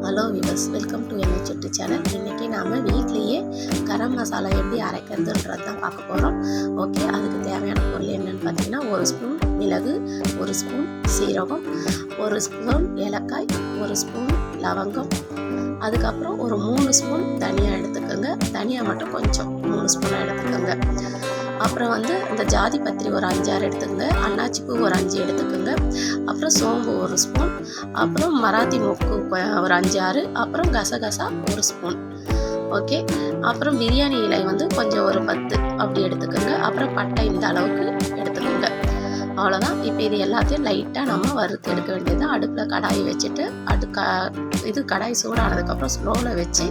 Hello viewers, welcome to என்ஐ செட்டி channel. இன்றைக்கி நாம் வீட்லேயே கரம் மசாலா எப்படி அரைக்கிறதுன்றது தான் பார்க்க போகிறோம். ஓகே, அதுக்கு தேவையான பொருள் என்னென்னு பார்த்தீங்கன்னா, 1 ஸ்பூன் மிளகு, 1 ஸ்பூன் சீரகம், 1 ஸ்பூன் ஏலக்காய், 1 ஸ்பூன் லவங்கம், அதுக்கப்புறம் ஒரு 3 ஸ்பூன் தனியா எடுத்துக்கோங்க. தனியா மட்டும் கொஞ்சம் 3 ஸ்பூனாக எடுத்துக்கோங்க. அப்புறம் இந்த ஜாதி பத்திரி ஒரு 5-6 எடுத்துக்கோங்க. அன்னாச்சிப்பூ ஒரு 5 எடுத்துக்கோங்க. அப்புறம் சோம்பு 1 ஸ்பூன், அப்புறம் மராத்தி மொக்கு ஒரு 5-6, அப்புறம் கசகசா 1 ஸ்பூன். ஓகே, அப்புறம் பிரியாணி இலை கொஞ்சம் ஒரு 10 அப்படி எடுத்துக்கோங்க. அப்புறம் பட்டை இந்த அளவுக்கு எடுத்துக்கோங்க. அவ்வளோதான். இப்போ இது எல்லாத்தையும் லைட்டாக நம்ம வறுத்து எடுக்க வேண்டியது. அடுப்பில் கடாயை வச்சுட்டு கடாய் சூடானதுக்கப்புறம் ஸ்லோவில் வச்சு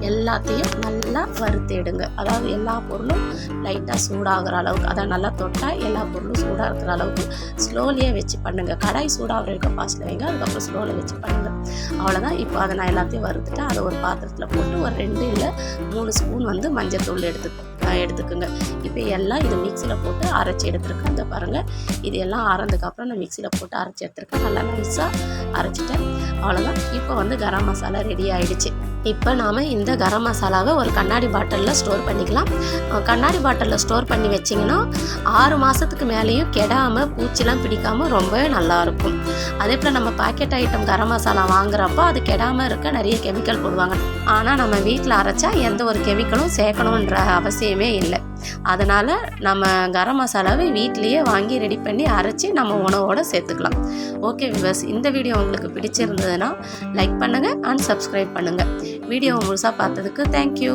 எல்லாத்தையும் நல்லா வறுத்து எடுங்க. அதாவது எல்லா பொருளும் லைட்டாக சூடாகிற அளவுக்கு, அதான் நல்லா தொட்டால் எல்லா பொருளும் சூடாக இருக்கிற அளவுக்கு ஸ்லோலியே வச்சு பண்ணுங்கள். கடாய் சூடாகிற வரைக்கும் ஃபாஸ்ட்டில் வைங்க, அதுக்கப்புறம் ஸ்லோவில் வச்சு பண்ணுங்கள். அவ்வளோதான். இப்போ அதை நான் எல்லாத்தையும் வறுத்துட்டேன். அதை ஒரு பாத்திரத்தில் போட்டு ஒரு 2 இல்லை 3 ஸ்பூன் மஞ்சள் தூள் எடுத்துக்குங்க. இப்போ எல்லாம் இது மிக்சியில் போட்டு அரைச்சி எடுத்துருக்கேன். இந்த பாருங்கள், இது எல்லாம் ஆறதுக்கப்புறம் நான் மிக்சியில் போட்டு அரைச்சி எடுத்துருக்கேன். நல்லா நைஸாக அரைச்சிட்டேன். அவ்வளோதான். இப்போ கரம் மசாலா ரெடி ஆகிடுச்சு. இப்போ நாம் இந்த கரம் மசாலாவை ஒரு கண்ணாடி பாட்டிலில் ஸ்டோர் பண்ணிக்கலாம். கண்ணாடி பாட்டிலில் ஸ்டோர் பண்ணி வச்சிங்கன்னா 6 மாதத்துக்கு மேலேயும் கெடாமல் பூச்சிலாம் பிடிக்காமல் ரொம்பவே நல்லாயிருக்கும். அதே போல் நம்ம பாக்கெட் ஐட்டம் கரம் மசாலா வாங்குறப்போ அது கெடாமல் இருக்க நிறைய கெமிக்கல் போடுவாங்க. ஆனால் நம்ம வீட்டில் அரைச்சா எந்த ஒரு கெமிக்கலும் சேர்க்கணுன்ற அவசியமே இல்லை. அதனால் நம்ம கரம் மசாலாவை வீட்லேயே வாங்கி ரெடி பண்ணி அரைச்சி நம்ம உணவோடு சேர்த்துக்கலாம். ஓகே வியூவர்ஸ், இந்த வீடியோ உங்களுக்கு பிடிச்சிருந்ததுன்னா லைக் பண்ணுங்கள் அண்ட் சப்ஸ்கிரைப் பண்ணுங்கள். வீடியோவை முழுசாக பார்த்ததுக்கு தேங்க்யூ.